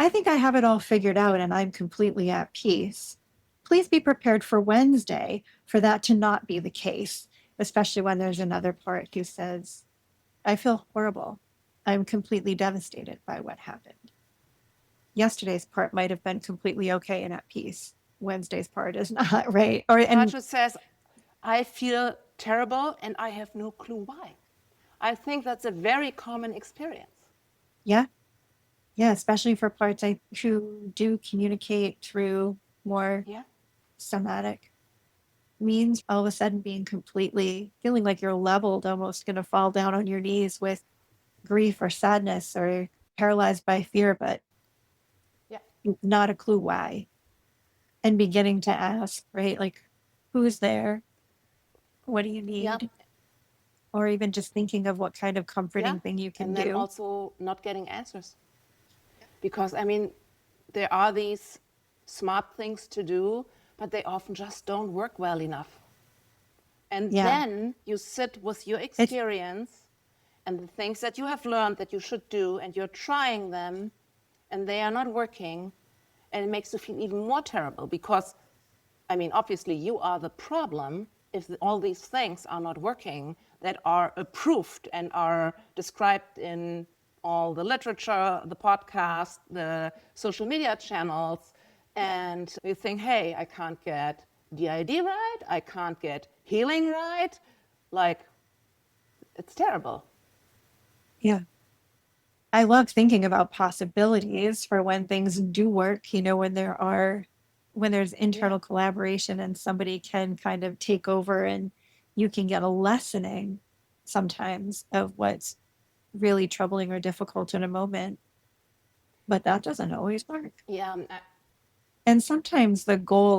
I think I have it all figured out and I'm completely at peace, please be prepared for Wednesday for that to not be the case, especially when there's another part who says, I feel horrible. I'm completely devastated by what happened. Yesterday's part might have been completely okay and at peace. Wednesday's part is not, right? And just says, I feel terrible and I have no clue why. I think that's a very common experience. Yeah. Yeah, especially for parts who do communicate through more somatic means, all of a sudden being completely feeling like you're leveled, almost going to fall down on your knees with grief or sadness or paralyzed by fear, but not a clue why. And beginning to ask, right? Like, who's there? What do you need? Yeah. Or even just thinking of what kind of comforting thing you can do. And then also not getting answers. Because, I mean, there are these smart things to do, but they often just don't work well enough. And then you sit with your experience and the things that you have learned that you should do, and you're trying them, and they are not working, and it makes you feel even more terrible because I mean, obviously, you are the problem if all these things are not working that are approved and are described in all the literature, the podcast, the social media channels. And you think, hey, I can't get DID right, I can't get healing right. Like, it's terrible. Yeah. I love thinking about possibilities for when things do work, when there's internal collaboration and somebody can kind of take over and you can get a lessening sometimes of what's really troubling or difficult in a moment. But that doesn't always work. Yeah. And sometimes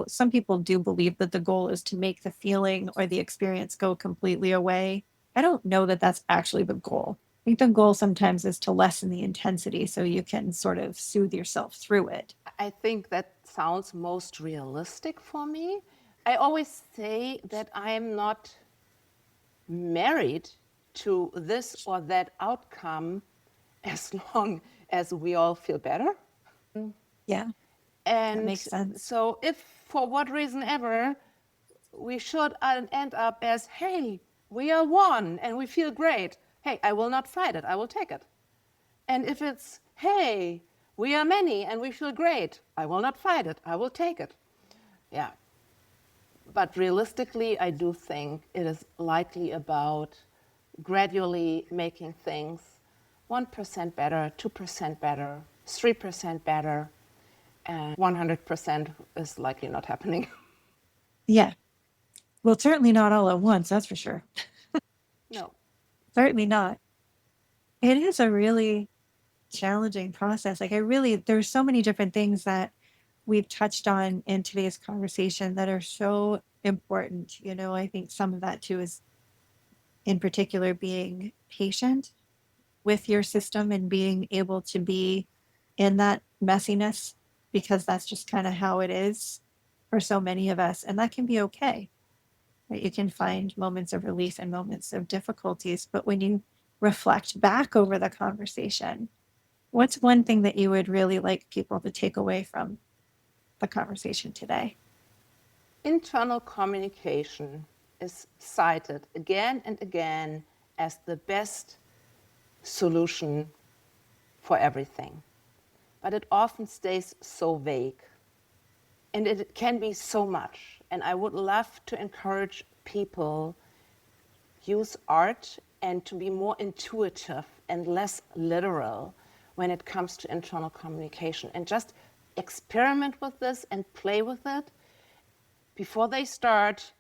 some people do believe that the goal is to make the feeling or the experience go completely away. I don't know that that's actually the goal. I think the goal sometimes is to lessen the intensity so you can sort of soothe yourself through it. I think that sounds most realistic for me. I always say that I am not married to this or that outcome as long as we all feel better. Yeah, that And makes sense. so, if for what reason ever we should end up as, hey, we are one and we feel great, hey, I will not fight it, I will take it. And if it's, hey, we are many and we feel great, I will not fight it, I will take it. Yeah. But realistically, I do think it is likely about gradually making things 1% better, 2% better, 3% better, and 100% is likely not happening. Yeah. Well, certainly not all at once, that's for sure. No. Certainly not. It is a really challenging process. There's so many different things that we've touched on in today's conversation that are so important. I think some of that too is in particular being patient with your system and being able to be in that messiness because that's just kind of how it is for so many of us. And that can be okay. Right? You can find moments of relief and moments of difficulties. But when you reflect back over the conversation, what's one thing that you would really like people to take away from the conversation today? Internal communication is cited again and again as the best solution for everything. But it often stays so vague. And it can be so much. And I would love to encourage people use art and to be more intuitive and less literal when it comes to internal communication, and just experiment with this and play with it. Before they start,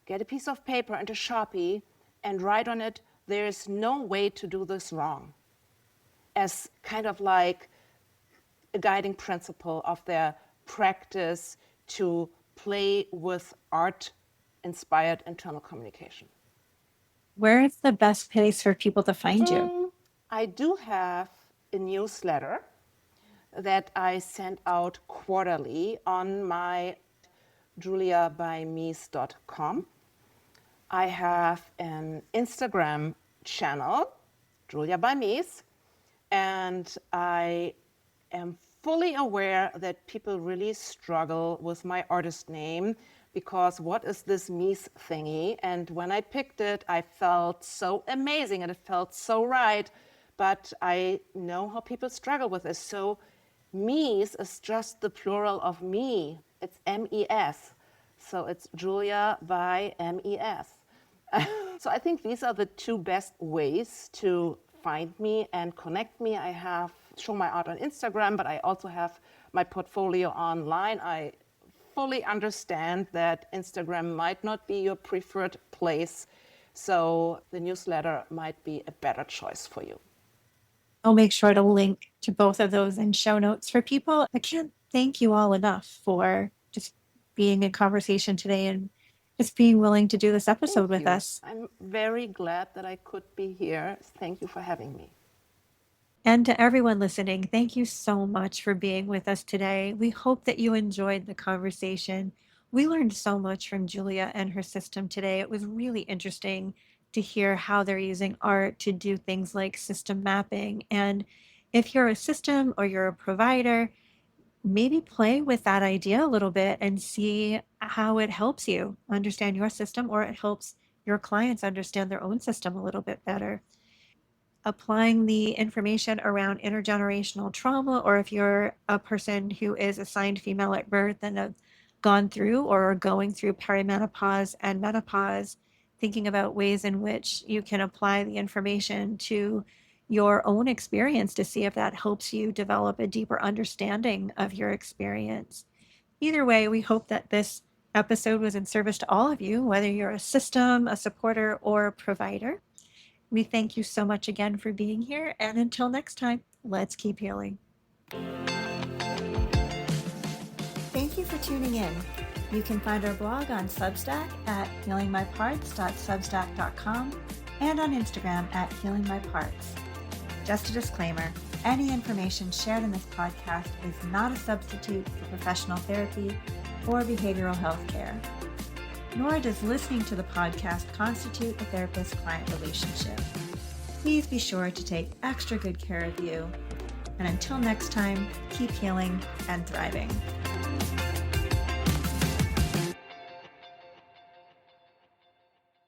get a piece of paper and a Sharpie and write on it, there is no way to do this wrong, as kind of like a guiding principle of their practice to play with art-inspired internal communication. Where is the best place for people to find you? I do have a newsletter that I send out quarterly on my juliabymies.com. I have an Instagram channel, Julia by Mies, and I am fully aware that people really struggle with my artist name because what is this Mies thingy? And when I picked it, I felt so amazing and it felt so right. But I know how people struggle with this. So Mies is just the plural of me. It's M-E-S. So it's Julia by M-E-S. So I think these are the two best ways to find me and connect me. I have show my art on Instagram, but I also have my portfolio online. I fully understand that Instagram might not be your preferred place, so the newsletter might be a better choice for you. I'll make sure to link to both of those in show notes for people. I can't thank you all enough for just being in conversation today and just being willing to do this episode with us. I'm very glad that I could be here. Thank you for having me. And to everyone listening, thank you so much for being with us today. We hope that you enjoyed the conversation. We learned so much from Julia and her system today. It was really interesting to hear how they're using art to do things like system mapping. And if you're a system or you're a provider, maybe play with that idea a little bit and see how it helps you understand your system, or it helps your clients understand their own system a little bit better. Applying the information around intergenerational trauma, or if you're a person who is assigned female at birth and have gone through or are going through perimenopause and menopause, thinking about ways in which you can apply the information to your own experience to see if that helps you develop a deeper understanding of your experience. Either way, we hope that this episode was in service to all of you, whether you're a system, a supporter, or a provider. We thank you so much again for being here, and until next time, let's keep healing. Thank you for tuning in. You can find our blog on Substack at healingmyparts.substack.com and on Instagram at healingmyparts. Just a disclaimer, any information shared in this podcast is not a substitute for professional therapy or behavioral health care. Nor does listening to the podcast constitute a therapist-client relationship. Please be sure to take extra good care of you. And until next time, keep healing and thriving.